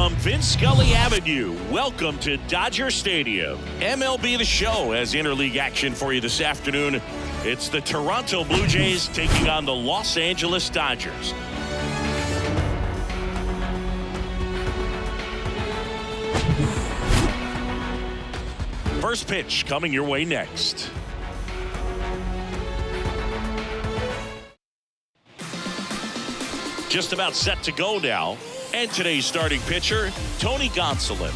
From Vince Scully Avenue, welcome to Dodger Stadium. MLB The Show has interleague action for you this afternoon. It's the Toronto Blue Jays taking on the Los Angeles Dodgers. First pitch coming your way next. Just about set to go now. And today's starting pitcher, Tony Gonsolin.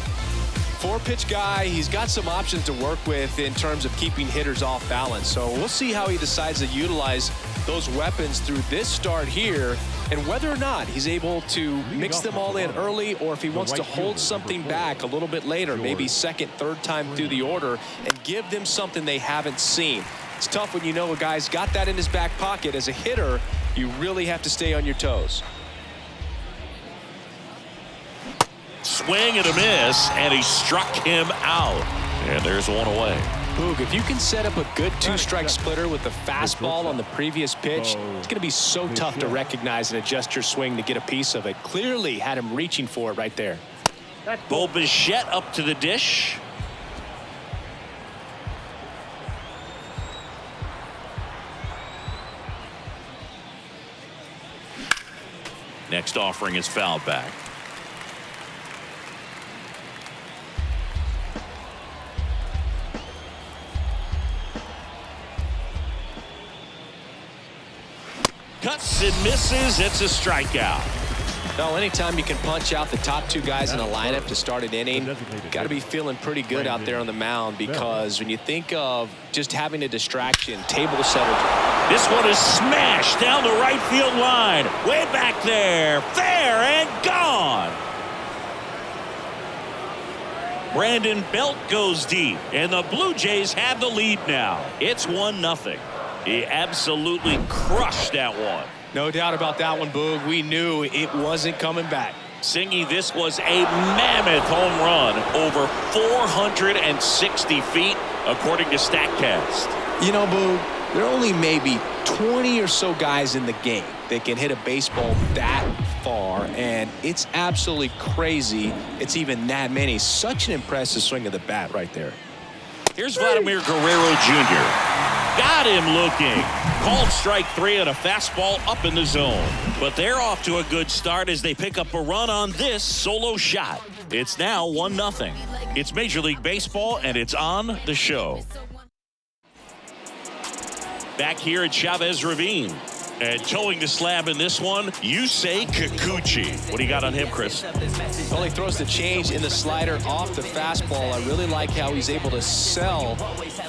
Four-pitch guy. He's got some options to work with in terms of keeping hitters off balance. So we'll see how he decides to utilize those weapons through this start here, and whether or not he's able to mix them all in early, or if he wants to hold something back a little bit later, maybe second, third time through the order, and give them something they haven't seen. It's tough when you know a guy's got that in his back pocket. As a hitter, you really have to stay on your toes. Swing and a miss, and he struck him out. And there's one away. Boog, if you can set up a good two-strike splitter with the fastball on the previous pitch, it's going to be so tough to recognize and adjust your swing to get a piece of it. Clearly had him reaching for it right there. Bo Bichette up to the dish. Next offering is fouled back. Cuts and misses. It's a strikeout. Well, anytime you can punch out the top two guys in a lineup to start an inning, you got to be feeling pretty good out there on the mound, because when you think of just having a distraction, table setter. This one is smashed down the right field line. Way back there. Fair and gone. Brandon Belt goes deep, and the Blue Jays have the lead now. It's 1-0. He absolutely crushed that one. No doubt about that one, Boog. We knew it wasn't coming back. Singy, this was a mammoth home run over 460 feet, according to StatCast. You know, Boog, there are only maybe 20 or so guys in the game that can hit a baseball that far, and it's absolutely crazy it's even that many. Such an impressive swing of the bat right there. Here's Vladimir Guerrero Jr. Got him looking. Called strike three on a fastball up in the zone. But they're off to a good start as they pick up a run on this solo shot. It's now 1-0. It's Major League Baseball, and it's on the show. Back here at Chavez Ravine. And towing the slab in this one, Yusei Kikuchi. What do you got on him, Chris? Well, he throws the change in the slider off the fastball. I really like how he's able to sell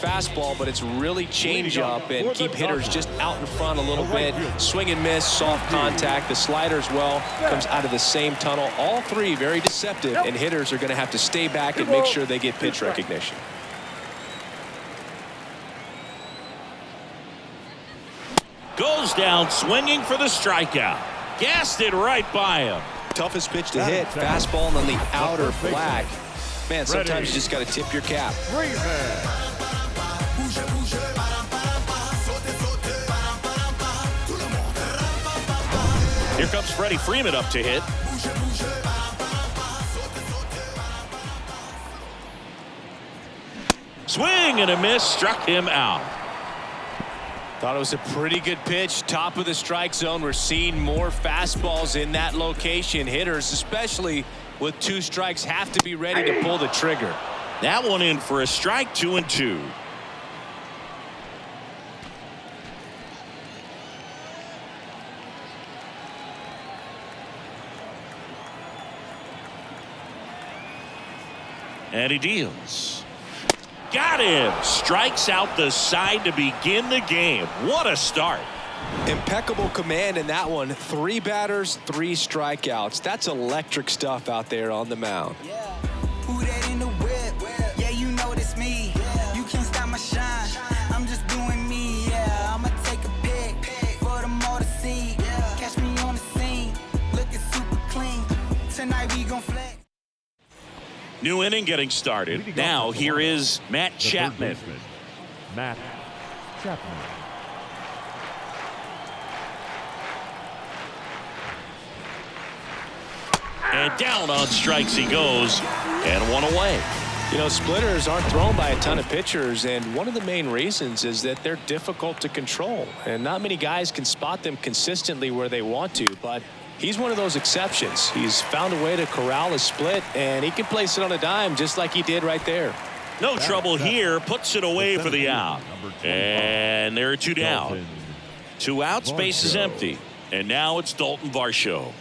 fastball, but it's really change up and keep hitters just out in front a little bit. Swing and miss, soft contact. The slider as well comes out of the same tunnel. All three very deceptive, and hitters are going to have to stay back and make sure they get pitch recognition. Goes down swinging for the strikeout. Gassed it right by him. Toughest pitch to hit. Fastball on the outer black. Man, sometimes you just got to tip your cap. Here comes Freddie Freeman up to hit. Swing and a miss, struck him out. Thought it was a pretty good pitch. Top of the strike zone. We're seeing more fastballs in that location. Hitters, especially with two strikes, have to be ready to pull the trigger. That one in for a strike, 2-2. And he deals. Got him. Strikes out the side to begin the game. What a start. Impeccable command in that one. 3 batters, 3 strikeouts. That's electric stuff out there on the mound. Yeah. Who that in the whip? Yeah, you know it's me. You can't stop my shine. I'm just doing me. Yeah, I'ma take a pic for them all to see. Catch me on the scene, looking super clean. Tonight we gon' flex. New inning getting started. Now here is Matt Chapman. Matt Chapman. And down on strikes he goes, and one away. You know, splitters aren't thrown by a ton of pitchers, and one of the main reasons is that they're difficult to control, and not many guys can spot them consistently where they want to, but he's one of those exceptions. He's found a way to corral a split, and he can place it on a dime just like he did right there. No trouble here, puts it away for the out. And there are two down. 2 outs, base is empty. And now it's Dalton Varsho.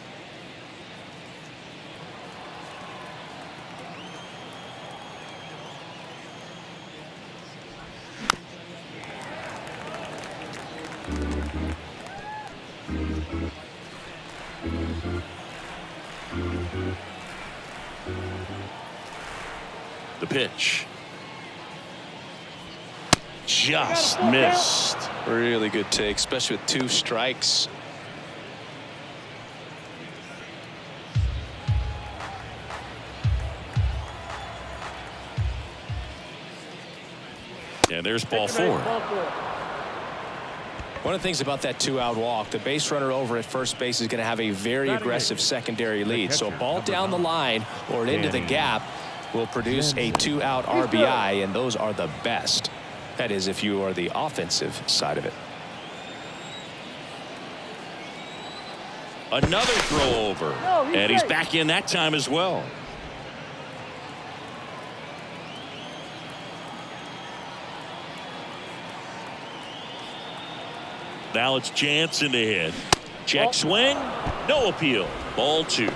The pitch. Just missed. Really good take, especially with 2 strikes. And there's ball 4. One of the things about that 2-out walk, the base runner over at first base is going to have a very aggressive secondary lead. So a ball down the line or into the gap will produce a 2-out RBI, and those are the best. That is, if you are the offensive side of it. Another throw over. And he's back in that time as well. Now it's Jansen to hit. Check swing. No appeal. Ball 2.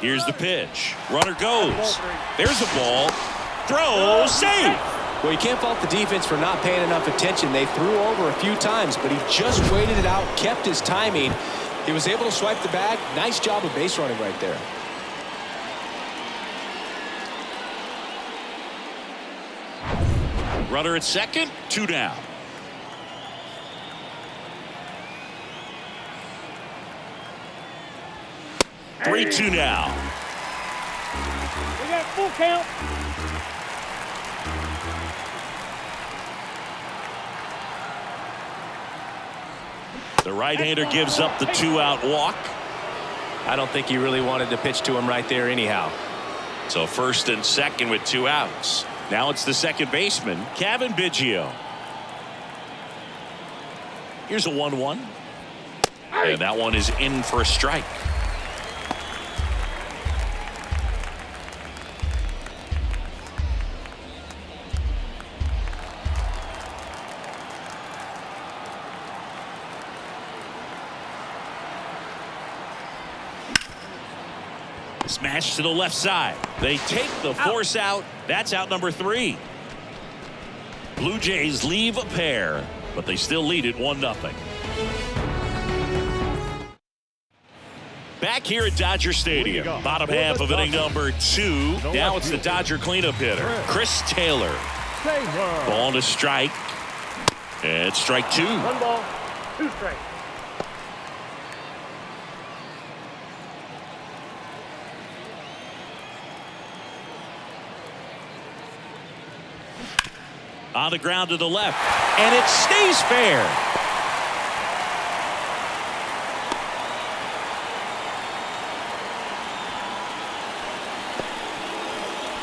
Here's the pitch. Runner goes. There's a ball. Throw. Save. Well, you can't fault the defense for not paying enough attention. They threw over a few times, but he just waited it out, kept his timing. He was able to swipe the bag. Nice job of base running right there. Runner at second. 2 down. Hey. 3-2 now. We got full count. The right-hander gives up the 2-out walk. I don't think he really wanted to pitch to him right there anyhow. So first and second with 2 outs. Now it's the second baseman, Kevin Biggio. Here's a 1-1. And that one is in for a strike. Smash to the left side. They take the force out. That's out number 3. Blue Jays leave a pair, but they still lead it 1-0. Back here at Dodger Stadium, bottom half of inning number 2. Now it's the Dodger cleanup hitter, Chris Taylor. Ball to strike. And strike 2. 1 ball, 2 strikes. On the ground to the left, and it stays fair.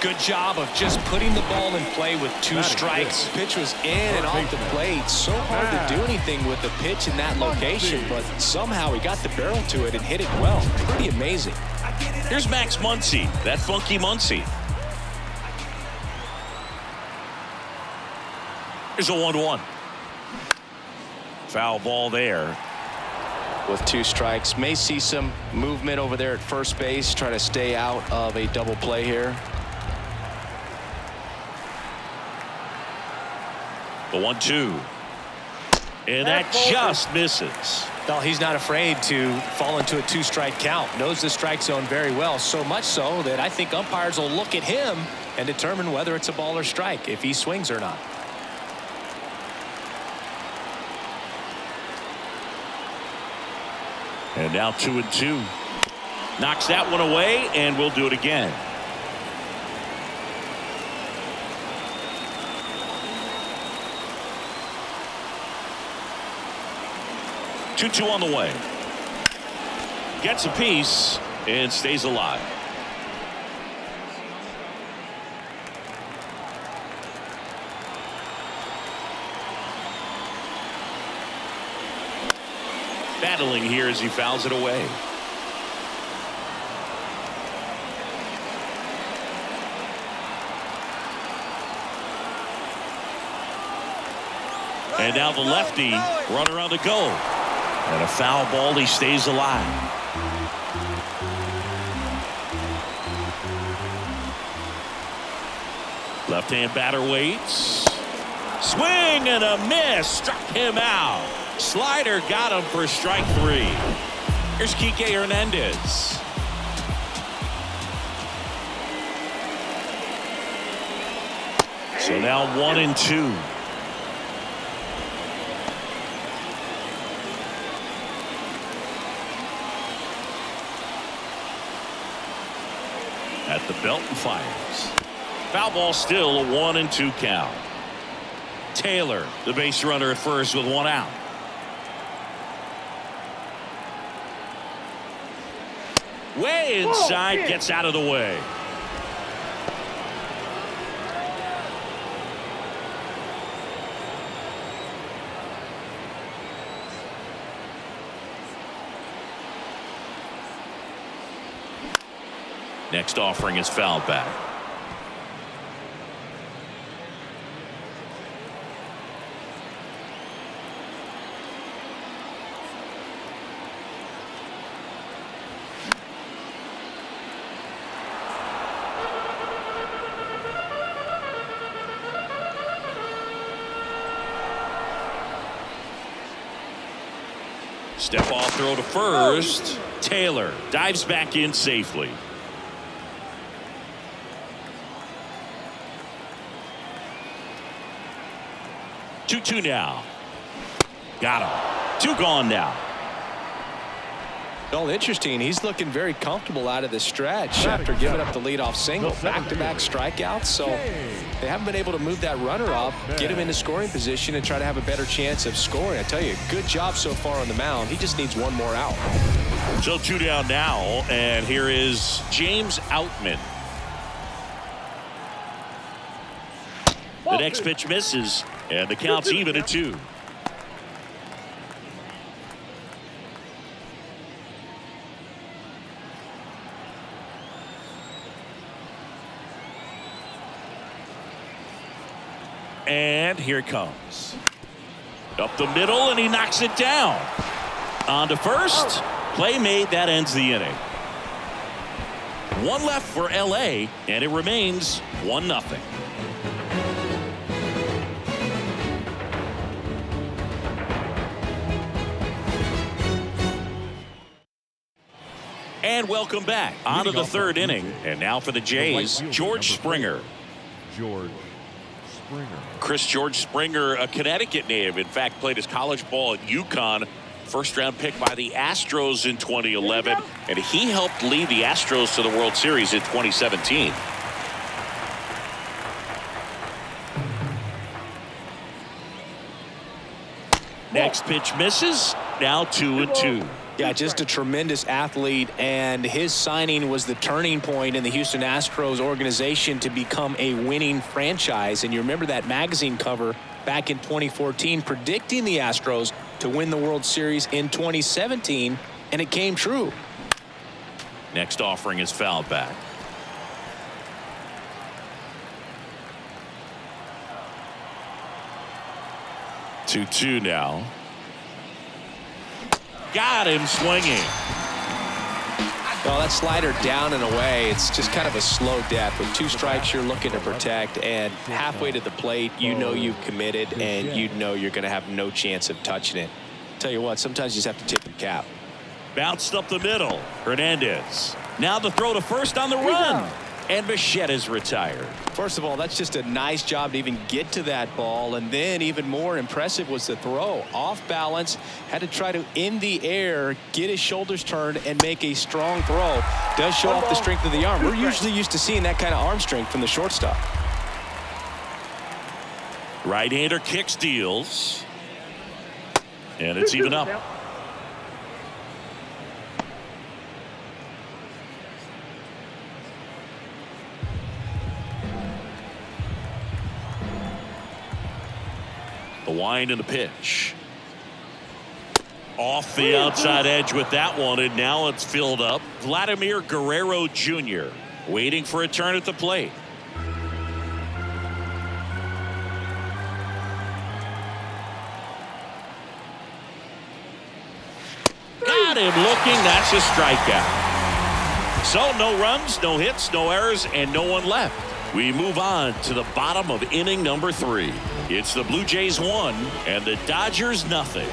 Good job of just putting the ball in play with 2 strikes. Pitch was in and off the plate. So hard to do anything with the pitch in that location, but somehow he got the barrel to it and hit it well. Pretty amazing. Here's Max Muncy, that funky Muncy. Here's a 1-1. Foul ball there. With 2 strikes, may see some movement over there at first base. Try to stay out of a double play here. The 1-2. And that just misses. Well, he's not afraid to fall into a 2-strike count. Knows the strike zone very well, so much so that I think umpires will look at him and determine whether it's a ball or strike, if he swings or not. And now 2-2. Knocks that one away, and we'll do it again. 2-2 on the way. Gets a piece and stays alive. Battling here as he fouls it away. And now the lefty runner on the go. And a foul ball. He stays alive. Left-hand batter waits. Swing and a miss. Struck him out. Slider got him for strike 3. Here's Kike Hernandez. So now 1-2. At the belt and fires. Foul ball, still a 1-2 count. Taylor, the base runner at first with 1 out. Way inside, gets out of the way. Next offering is fouled back. Step off throw to first. Taylor dives back in safely. 2-2 now. Got him. 2 gone now. Well, interesting. He's looking very comfortable out of the stretch after giving up the leadoff single. Back-to-back strikeouts. So they haven't been able to move that runner up, get him into scoring position, and try to have a better chance of scoring. I tell you, good job so far on the mound. He just needs 1 more out. So 2 down now, and here is James Outman. The next pitch misses, and the count's even at 2. And here it comes. Up the middle, and he knocks it down. On to first. Play made. That ends the inning. 1 left for LA, and it remains 1-0. And welcome back. On to the 3rd inning. And now for the Jays, George Springer. George Springer. Chris George Springer, a Connecticut native. In fact, played his college ball at UConn. First-round pick by the Astros in 2011. And he helped lead the Astros to the World Series in 2017. Next pitch misses. Now 2-2. Yeah, just a tremendous athlete, and his signing was the turning point in the Houston Astros organization to become a winning franchise. And you remember that magazine cover back in 2014 predicting the Astros to win the World Series in 2017, and it came true. Next offering is fouled back. Two now. Got him swinging. Well, that slider down and away, it's just kind of a slow death. With 2 strikes, you're looking to protect, and halfway to the plate, you know you've committed, and you know you're going to have no chance of touching it. Tell you what, sometimes you just have to tip the cap. Bounced up the middle. Hernandez. Now the throw to first on the run. And Bichette is retired. First of all, that's just a nice job to even get to that ball. And then even more impressive was the throw. Off balance, had to try to, in the air, get his shoulders turned and make a strong throw. Does show off the strength of the arm. We're usually used to seeing that kind of arm strength from the shortstop. Right-hander kick steals. And it's even up. wind and the pitch. Off the outside edge with that one, and now it's filled up. Vladimir Guerrero Jr. waiting for a turn at the plate. Got him looking. That's a strikeout. So no runs, no hits, no errors, and no one left. We move on to the bottom of inning number 3. It's the Blue Jays 1 and the Dodgers nothing.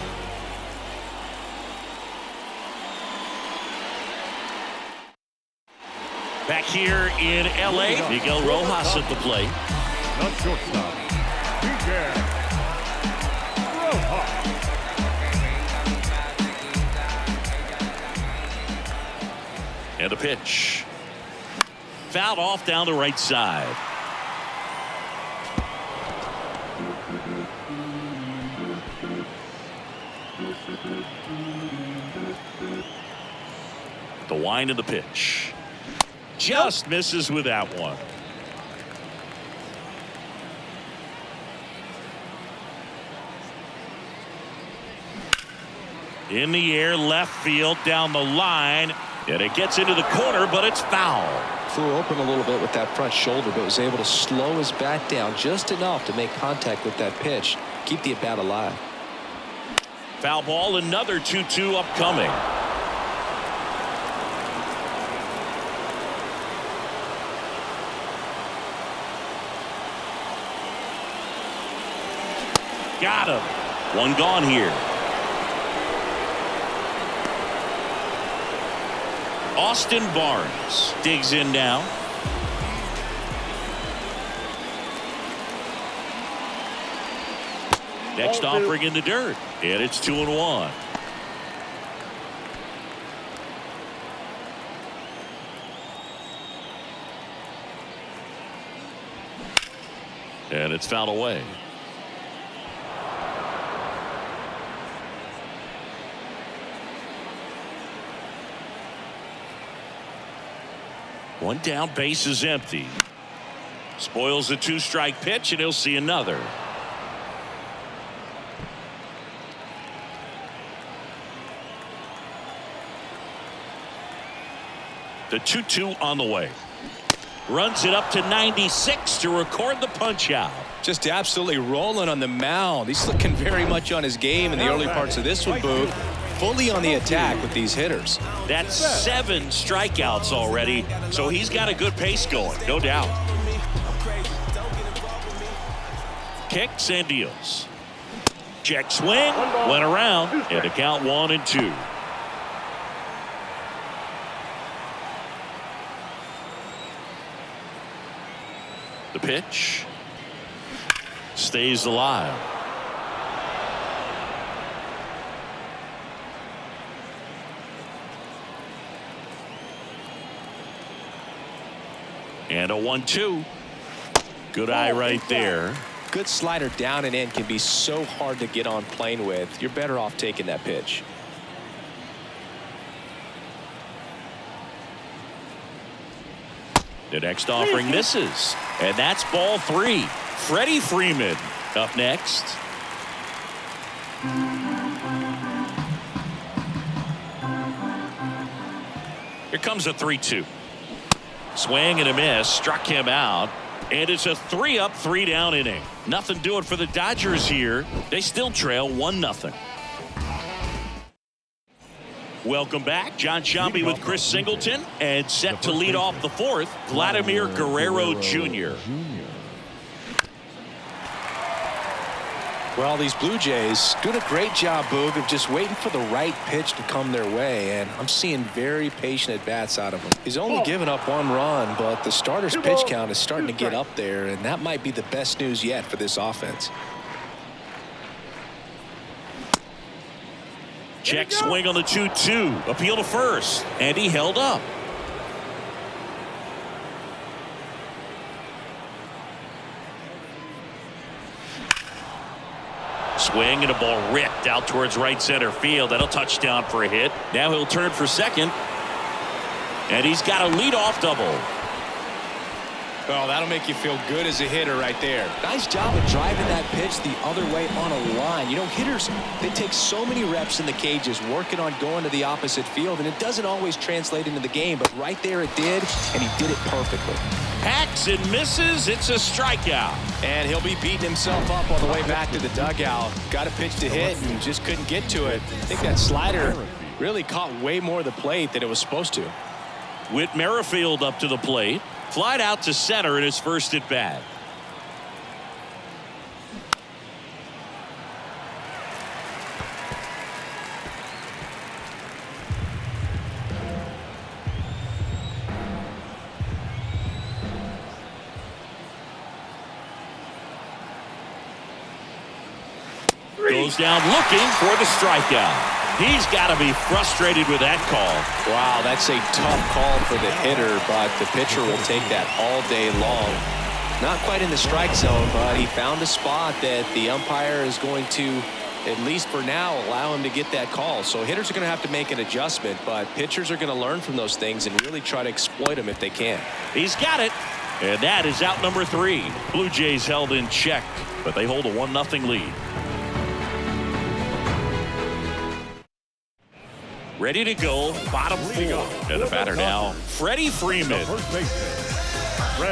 Back here in L.A., Miguel Rojas at the plate. The shortstop, Miguel Rojas. And a pitch. Fouled off down the right side. The wind of the pitch. Just misses with that one. In the air, left field, down the line, and it gets into the corner, but it's foul. Flew open a little bit with that front shoulder, but was able to slow his bat down just enough to make contact with that pitch, keep the at-bat alive. Foul ball, another 2-2 upcoming. Got him. One gone here. Austin Barnes digs in now. Next offering in the dirt, and it's 2-1. And it's fouled away. One down, base is empty. Spoils the 2-strike pitch, and he'll see another. The 2-2 on the way. Runs it up to 96 to record the punch out. Just absolutely rolling on the mound. He's looking very much on his game in the early parts of this one, Boog. Fully on the attack with these hitters. That's 7 strikeouts already, so he's got a good pace going, no doubt. Kicks and deals. Check swing, went around, and the count 1-2. The pitch stays alive. And a 1-2. Good eye right there. Good slider down and in can be so hard to get on plane with. You're better off taking that pitch. The next offering misses, and that's ball 3. Freddie Freeman up next. Here comes a 3-2. Swing and a miss, struck him out, and it's a 3-up, 3-down inning. Nothing doing for the Dodgers here. They still trail 1-0. Welcome back. John Shambi with Chris Singleton, and set to lead off the 4th, Vladimir Guerrero Jr. Well, these Blue Jays doing a great job, Boog, of just waiting for the right pitch to come their way, and I'm seeing very patient at-bats out of him. He's only given up 1 run, but the starter's pitch count is starting to get up there, and that might be the best news yet for this offense. Check swing on the 2-2. Appeal to first, and he held up. Swing and a ball ripped out towards right center field. That'll touchdown for a hit. Now he'll turn for second. And he's got a leadoff double. Well, that'll make you feel good as a hitter right there. Nice job of driving that pitch the other way on a line. You know, hitters, they take so many reps in the cages working on going to the opposite field, and it doesn't always translate into the game, but right there it did, and he did it perfectly. Hacks and misses. It's a strikeout. And he'll be beating himself up on the way back to the dugout. Got a pitch to hit and just couldn't get to it. I think that slider really caught way more of the plate than it was supposed to. Whit Merrifield up to the plate. Flied out to center in his first at bat. Goes down looking for the strikeout. He's got to be frustrated with that call. Wow, that's a tough call for the hitter, but the pitcher will take that all day long. Not quite in the strike zone, but he found a spot that the umpire is going to, at least for now, allow him to get that call. So hitters are going to have to make an adjustment, but pitchers are going to learn from those things and really try to exploit them if they can. He's got it. And that is out number 3. Blue Jays held in check, but they hold a 1-0 lead. Ready to go, bottom 4. And the batter now, Freddie Freeman.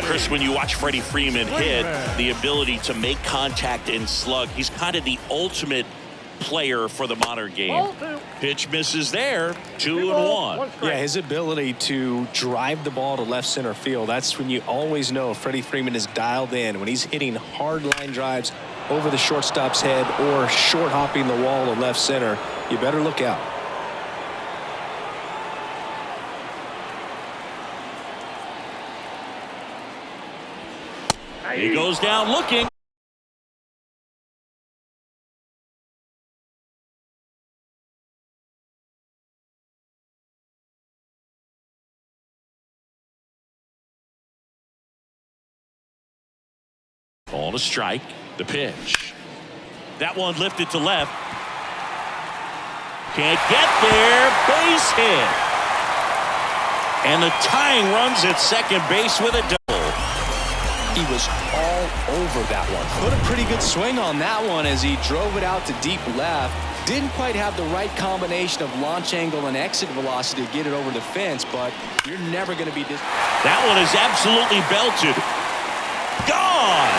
Chris, when you watch Freddie Freeman hit, the ability to make contact and slug, he's kind of the ultimate player for the modern game. Pitch misses there, 2-1. Yeah, his ability to drive the ball to left center field, that's when you always know Freddie Freeman is dialed in. When he's hitting hard line drives over the shortstop's head or short hopping the wall to left center, you better look out. He goes down looking. On a strike, the pitch. That one lifted to left. Can't get there. Base hit. And the tying runs at second base with a double. He was all over that one. Put a pretty good swing on that one as he drove it out to deep left. Didn't quite have the right combination of launch angle and exit velocity to get it over the fence, but you're never going to be this. That one is absolutely belted. Gone.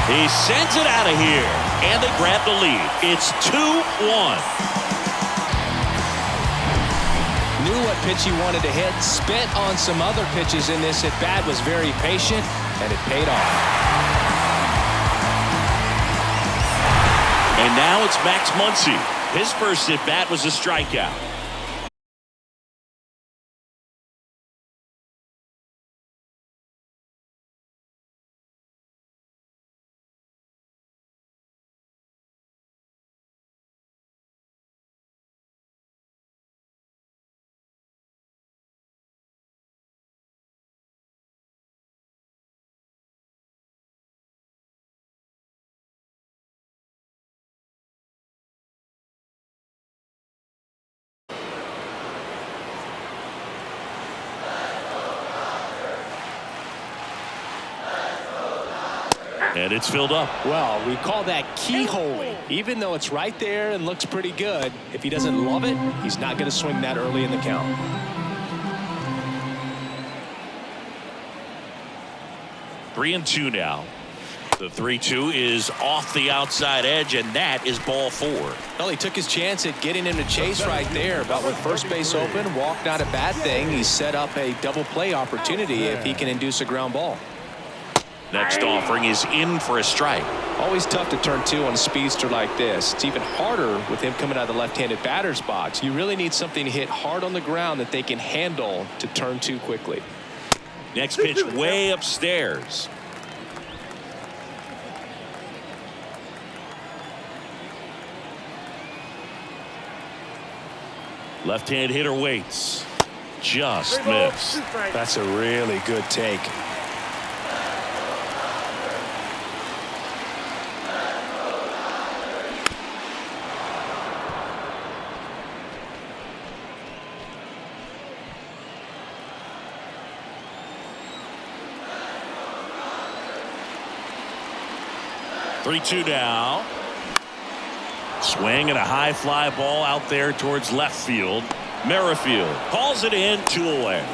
He sends it out of here, and they grab the lead. It's 2-1. Knew what pitch he wanted to hit, spent on some other pitches in this at bat, was very patient, and it paid off. And now it's Max Muncy. His first at bat was a strikeout. And it's filled up. Well, we call that keyholing. Even though it's right there and looks pretty good, if he doesn't love it, he's not going to swing that early in the count. Three and two now. The 3-2 is off the outside edge, and that is ball 4. Well, he took his chance at getting him to chase right there, but with first base open, walk not a bad thing. He set up a double play opportunity if he can induce a ground ball. Next offering is in for a strike. Always tough to turn 2 on a speedster like this. It's even harder with him coming out of the left-handed batter's box. You really need something to hit hard on the ground that they can handle to turn 2 quickly. Next pitch way upstairs. Left-hand hitter waits. Just missed. That's a really good take. 3-2 now. Swing and a high fly ball out there towards left field. Merrifield calls it in, 2 away.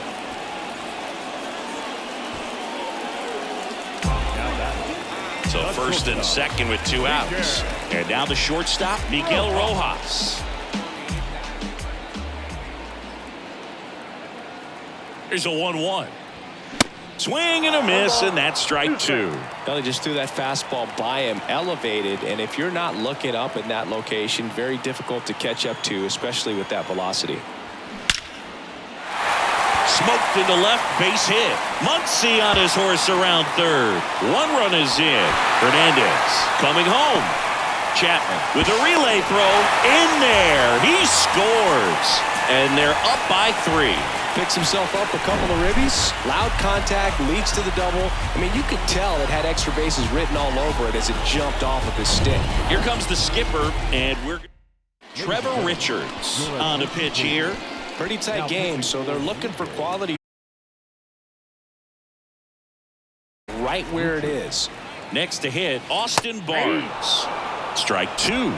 So first and second with 2 outs. And now the shortstop, Miguel Rojas. Here's a 1-1. Swing and a miss, and that's strike 2. Well, they just threw that fastball by him, elevated, and if you're not looking up in that location, very difficult to catch up to, especially with that velocity. Smoked into left, base hit. Muncy on his horse around third. 1 run is in. Hernandez coming home. Chapman with a relay throw in there. He scores, and they're up by 3. Picks himself up a couple of ribbies. Loud contact leads to the double. I mean, you could tell it had extra bases written all over it as it jumped off of his stick. Here comes the skipper, and we're Trevor Richards on the pitch here. Pretty tight game, so they're looking for quality right where it is. Next to hit, Austin Barnes. Strike 2.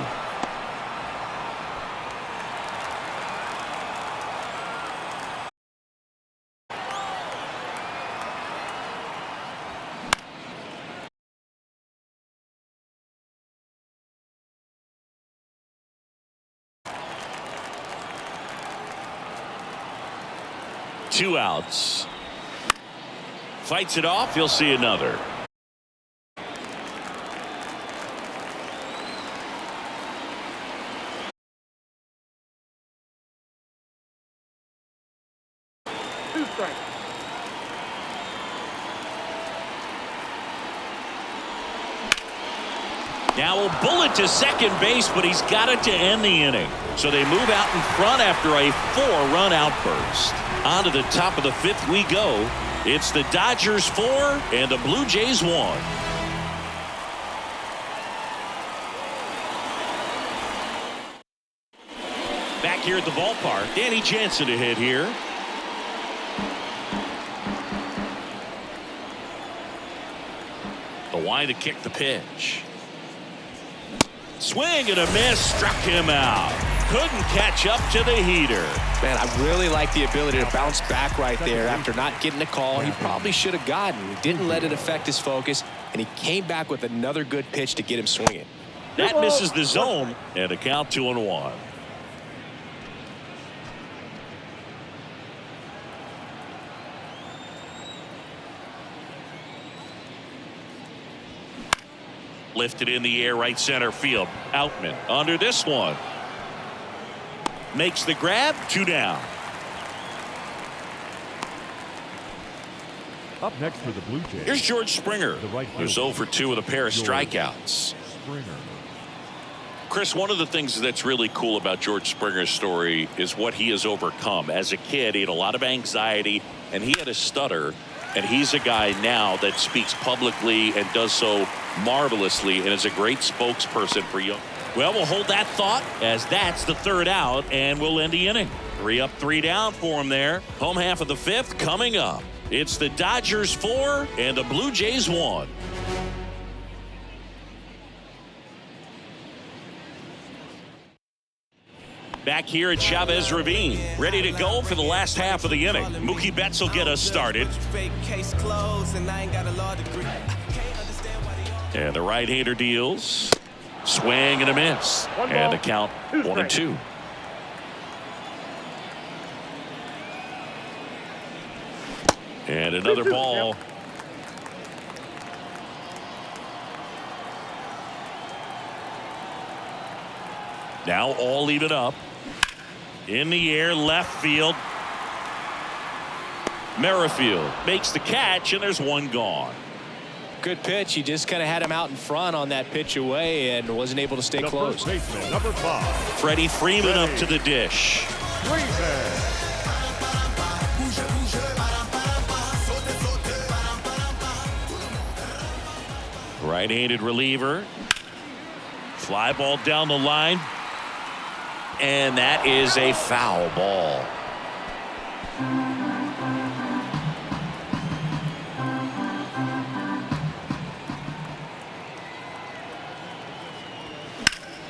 Two outs. Fights it off. You'll see another. Two strikes. Now a bullet to second base, but he's got it to end the inning. So they move out in front after a 4-run outburst. On to the top of the 5th we go. It's the Dodgers 4 and the Blue Jays 1. Back here at the ballpark, Danny Jansen to hit here. The wide to kick the pitch. Swing and a miss, struck him out. Couldn't catch up to the heater. Man, I really like the ability to bounce back right there after not getting a call he probably should have gotten. He didn't let it affect his focus, and he came back with another good pitch to get him swinging. That misses the zone, and a count 2-1. Lifted in the air, right center field. Outman under this one. Makes the grab, 2 down. Up next for the Blue Jays. Here's George Springer, who's 0 for 2 with a pair of strikeouts. Springer. Chris, one of the things that's really cool about George Springer's story is what he has overcome. As a kid, he had a lot of anxiety, and he had a stutter. And he's a guy now that speaks publicly and does so marvelously and is a great spokesperson for young. Well, we'll hold that thought as that's the 3rd out, and we'll end the inning. 3 up, 3 down for him there. Home half of the 5th coming up. It's the Dodgers 4 and the Blue Jays 1. Back here at Chavez Ravine, ready to go for the last half of the inning. Mookie Betts will get us started. And the right-hander deals. Swing and a miss. And the count 1-2. And another ball. Now all even up. In the air, left field. Merrifield makes the catch, and there's 1 gone. Good pitch. He just kind of had him out in front on that pitch away and wasn't able to stay close. First baseman, number 5. Freddie Freeman up to the dish. Right-handed reliever. Fly ball down the line. And that is a foul ball.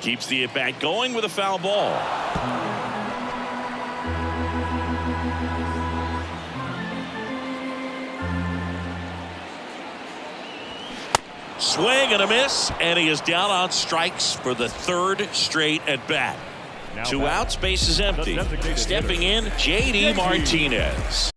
Keeps the at-bat going with a foul ball. Swing and a miss, and he is down on strikes for the third straight at-bat. Two outs, base is empty. Stepping in, J.D. Martinez.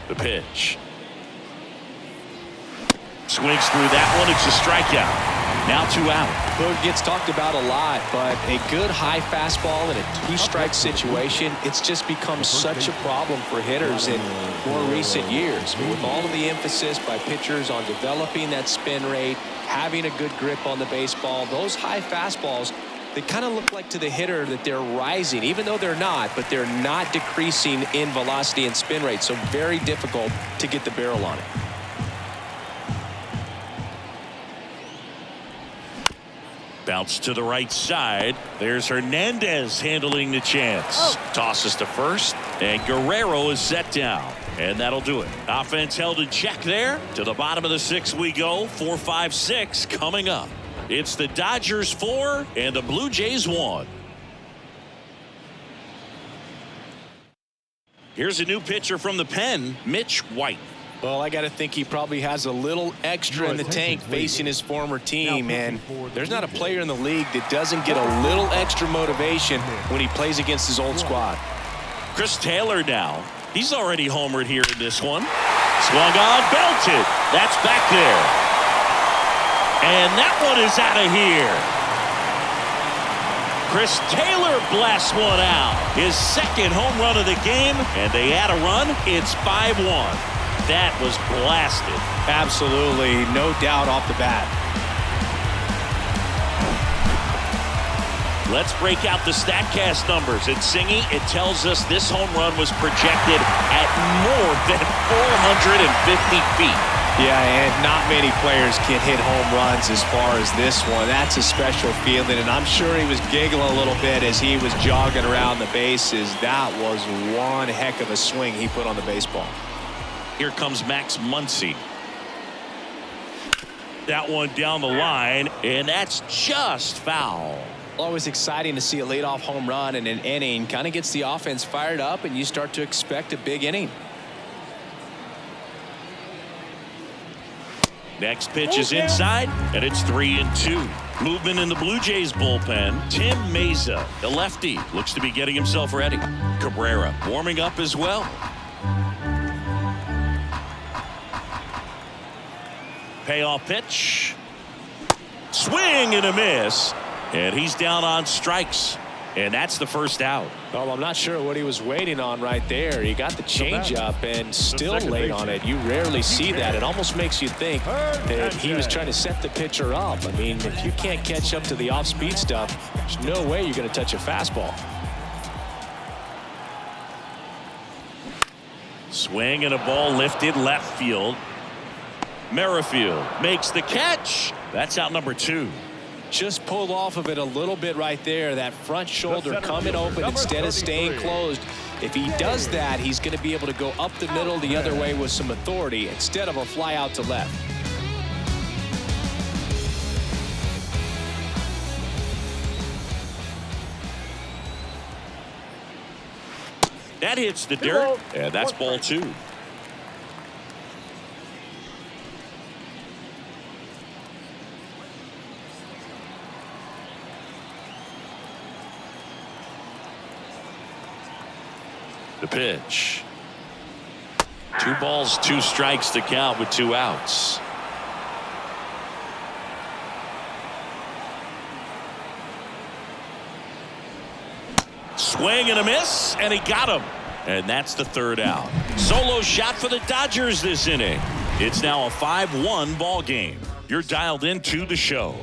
The pitch. Swings through that one. It's a strikeout. Now 2 out. Well, it gets talked about a lot, but a good high fastball in a 2-strike situation, it's just become such a problem for hitters in more recent years. With all of the emphasis by pitchers on developing that spin rate, having a good grip on the baseball, those high fastballs, they kind of look like to the hitter that they're rising, even though they're not, but they're not decreasing in velocity and spin rate, so very difficult to get the barrel on it. Bounce to the right side. There's Hernandez handling the chance. Tosses to first, and Guerrero is set down. And that'll do it. Offense held in check there. To the bottom of the 6th we go. 4, 5, 6 coming up. It's the Dodgers 4 and the Blue Jays 1. Here's a new pitcher from the pen, Mitch White. Well, I got to think he probably has a little extra in the tank facing his former team, and there's not a player in the league that doesn't get a little extra motivation when he plays against his old squad. Chris Taylor now. He's already homered here in this one. Swung on, belted. That's back there. And that one is out of here. Chris Taylor blasts one out. His 2nd home run of the game, and they add a run. It's 5-1. That was blasted. Absolutely, no doubt off the bat. Let's break out the StatCast numbers. At Singy, it tells us this home run was projected at more than 450 feet. Yeah, and not many players can hit home runs as far as this one. That's a special feeling, and I'm sure he was giggling a little bit as he was jogging around the bases. That was one heck of a swing he put on the baseball. Here comes Max Muncy. That one down the line, and that's just foul. Always exciting to see a leadoff home run in an inning. Kind of gets the offense fired up, and you start to expect a big inning. Next pitch is inside, and it's 3-2. Movement in the Blue Jays bullpen. Tim Meza, the lefty, looks to be getting himself ready. Cabrera warming up as well. Payoff pitch. Swing and a miss. And he's down on strikes. And that's the first out. Well, I'm not sure what he was waiting on right there. He got the changeup and still late on it. You rarely see that. It almost makes you think that he was trying to set the pitcher up. I mean, if you can't catch up to the off-speed stuff, there's no way you're going to touch a fastball. Swing and a ball lifted left field. Merrifield makes the catch. That's out number 2. Just pulled off of it a little bit right there. That front shoulder coming open instead of staying closed. If he does that, he's going to be able to go up the middle the other way with some authority instead of a fly out to left. That hits the dirt, and that's ball 2. The pitch. 2 balls, 2 strikes to count with 2 outs. Swing and a miss, and he got him. And that's the 3rd out. Solo shot for the Dodgers this inning. It's now a 5-1 ball game. You're dialed into the show.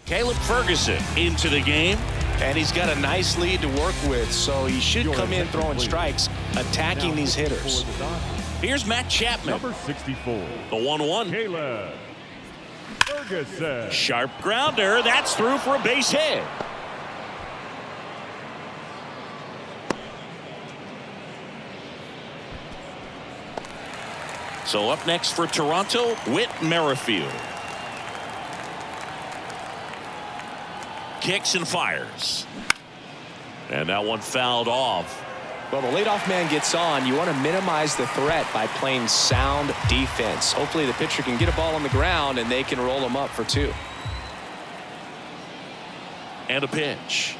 Caleb Ferguson into the game. And he's got a nice lead to work with, so he should come in throwing strikes, attacking these hitters. Here's Matt Chapman. Number 64. The 1-1. Caleb Ferguson. Sharp grounder. That's through for a base hit. So up next for Toronto, Whit Merrifield. Kicks and fires. And that one fouled off. Well, the leadoff man gets on. You want to minimize the threat by playing sound defense. Hopefully the pitcher can get a ball on the ground and they can roll him up for 2. And a pitch.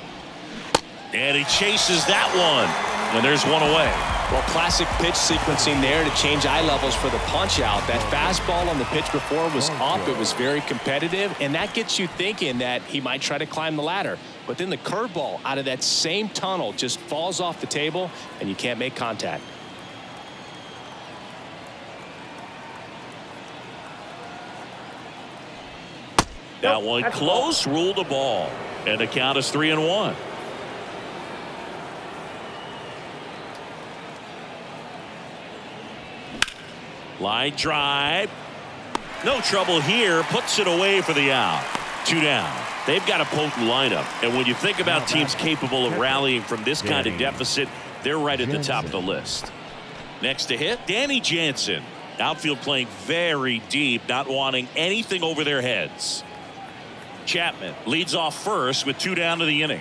And he chases that one. And there's one away. Well, classic pitch sequencing there to change eye levels for the punch out. That fastball on the pitch before was up. It was very competitive, and that gets you thinking that he might try to climb the ladder. But then the curveball out of that same tunnel just falls off the table, and you can't make contact. That one close, ruled the ball. And the count is 3-1. Line drive. No trouble here. Puts it away for the out. 2 down. They've got a potent lineup. And when you think about teams capable of rallying from this kind of deficit, they're right at the top of the list. Next to hit, Danny Jansen. Outfield playing very deep, not wanting anything over their heads. Chapman leads off first with 2 down to the inning.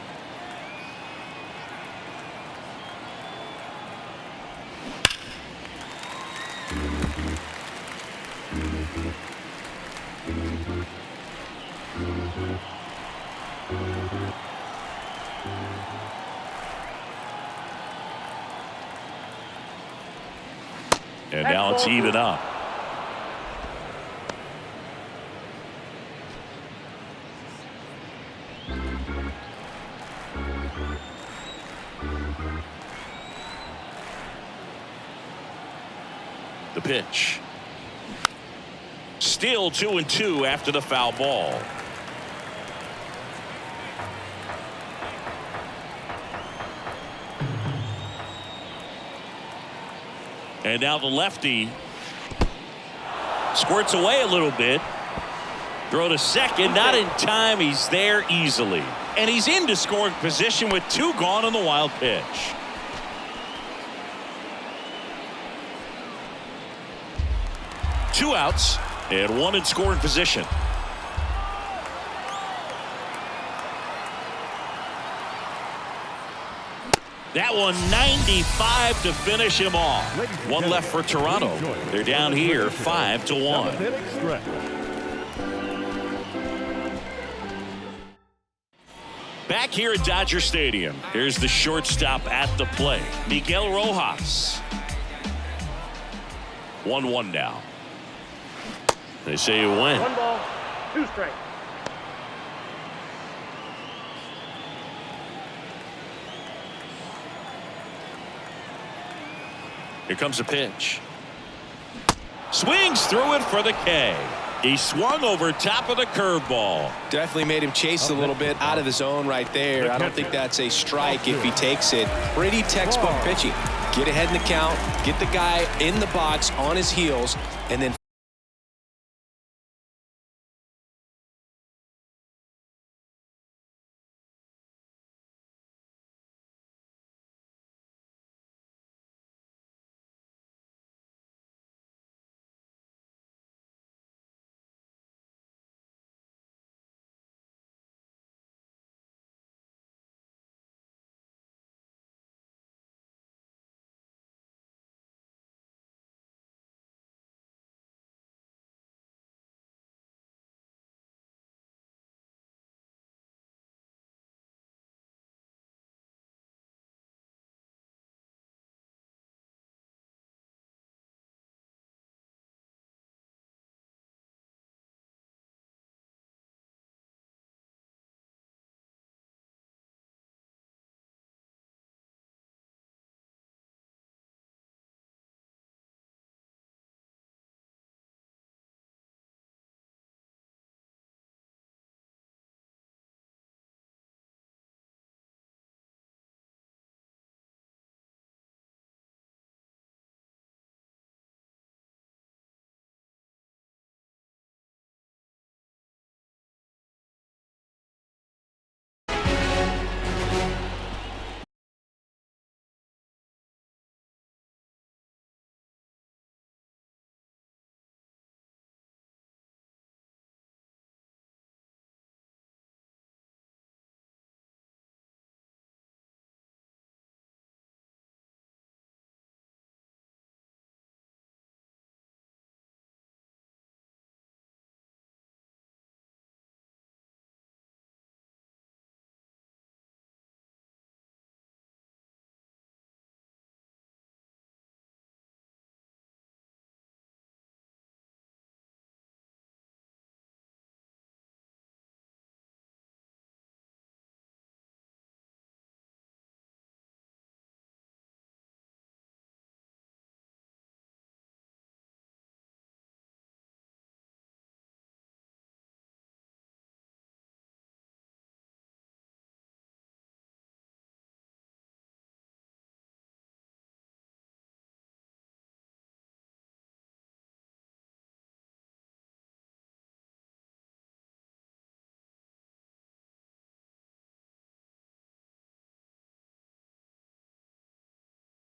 And now it's even up. The pitch. Still 2-2 after the foul ball. And now the lefty squirts away a little bit. Throw to second, not in time. He's there easily. And he's into scoring position with 2 gone on the wild pitch. Two outs and 1 in scoring position. That one 95 to finish him off. 1 left for Toronto. They're down here 5-1. Back here at Dodger Stadium, here's the shortstop at the plate, Miguel Rojas. 1-1 now. They say you win. 1 ball, 2 strikes. Here comes a pitch. Swings through it for the K. He swung over top of the curveball. Definitely made him chase a little bit out of the zone right there. I don't think that's a strike if he takes it. Pretty textbook pitching. Get ahead in the count, get the guy in the box on his heels, and then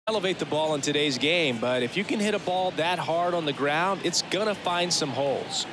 elevate the ball in today's game, but if you can hit a ball that hard on the ground, it's gonna find some holes.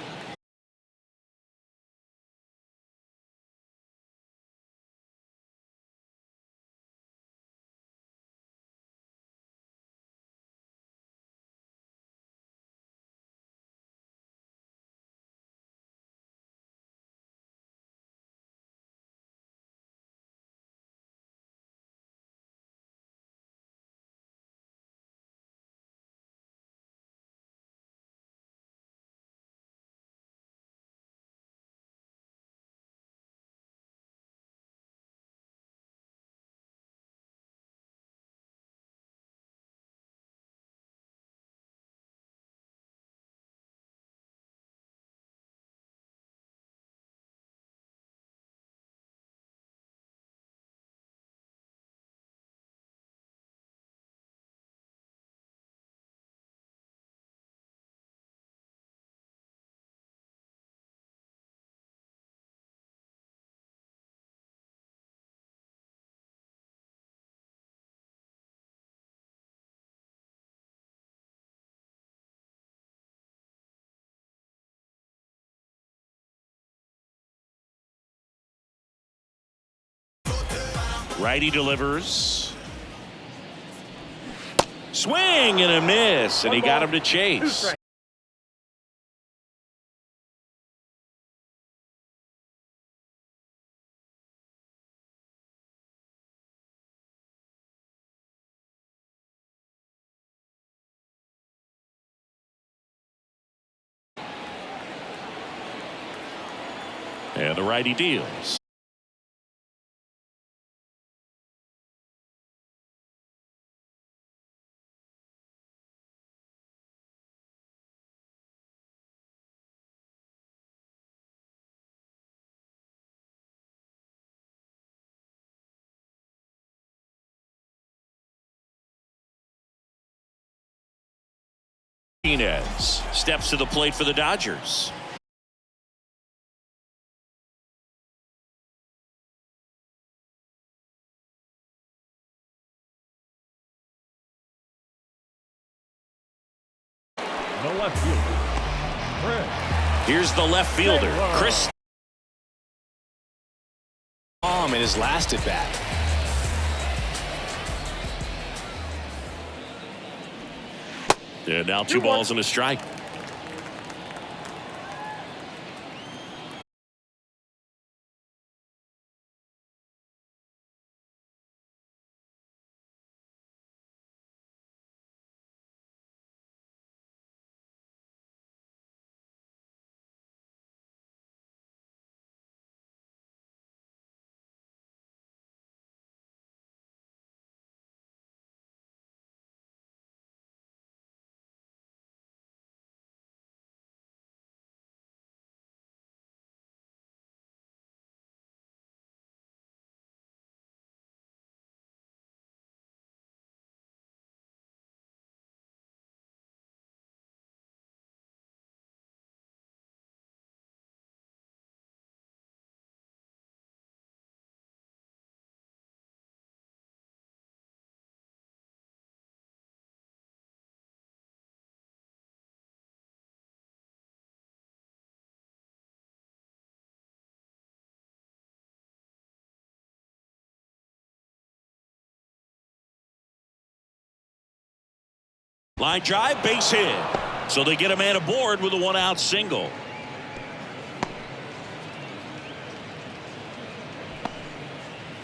Righty delivers. Swing and a miss, and he got him to chase. And the righty deals. Martinez steps to the plate for the Dodgers. The left fielder, Chris. Here's the left fielder, Chris. In his last at bat. And now 2 balls and a strike. Line drive, base hit. So they get a man aboard with a 1-out single.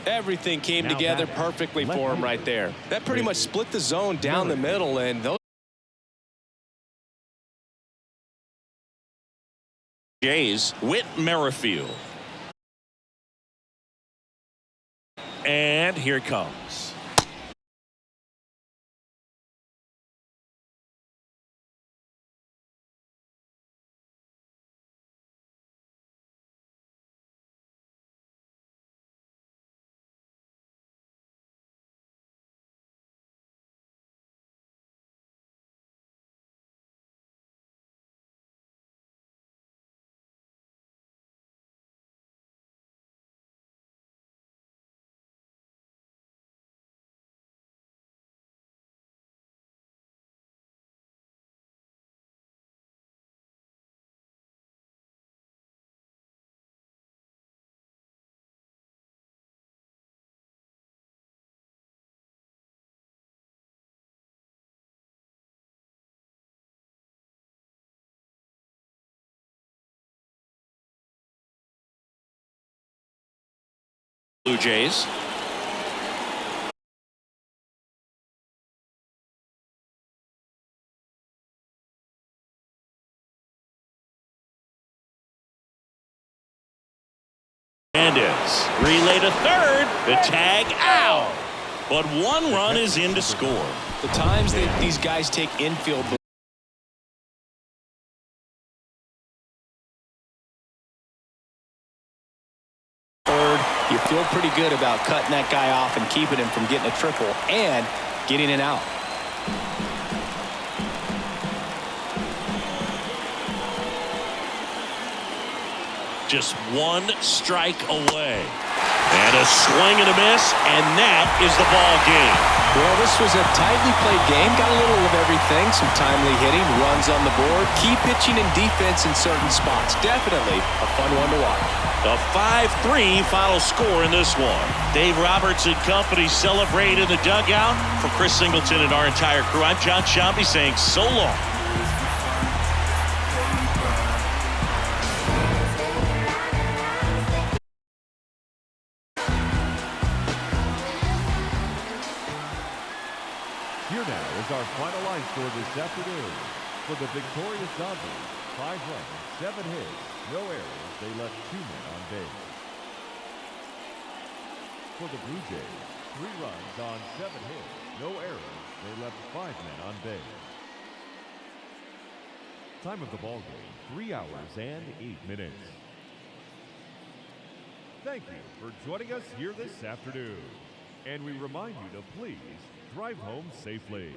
Everything came together perfectly for him right there. That pretty much split the zone down the middle, and those Jays, Whit Merrifield. And here it comes. Blue Jays. Hernandez relay to third. The tag out. But 1 run is in to score. the times that these guys take infield. You feel pretty good about cutting that guy off and keeping him from getting a triple and getting it out. Just 1 strike away. And a swing and a miss, and that is the ball game. Well, this This was a tightly played game. Got a little of everything. Some timely hitting, runs on the board, key pitching and defense in certain spots. Definitely a fun one to watch. A 5-3 final score in this one. Dave Roberts and company celebrate in the dugout. For Chris Singleton and our entire crew, I'm John Shambi saying so long. Here now is our final line score this afternoon. For the victorious Dodgers, 5 runs, 7 hits, no errors. They left 2 men on base. For the Blue Jays, 3 runs on 7 hits, no errors. They left 5 men on base. Time of the ball game, 3 hours and 8 minutes. Thank you for joining us here this afternoon. And we remind you to please drive home safely.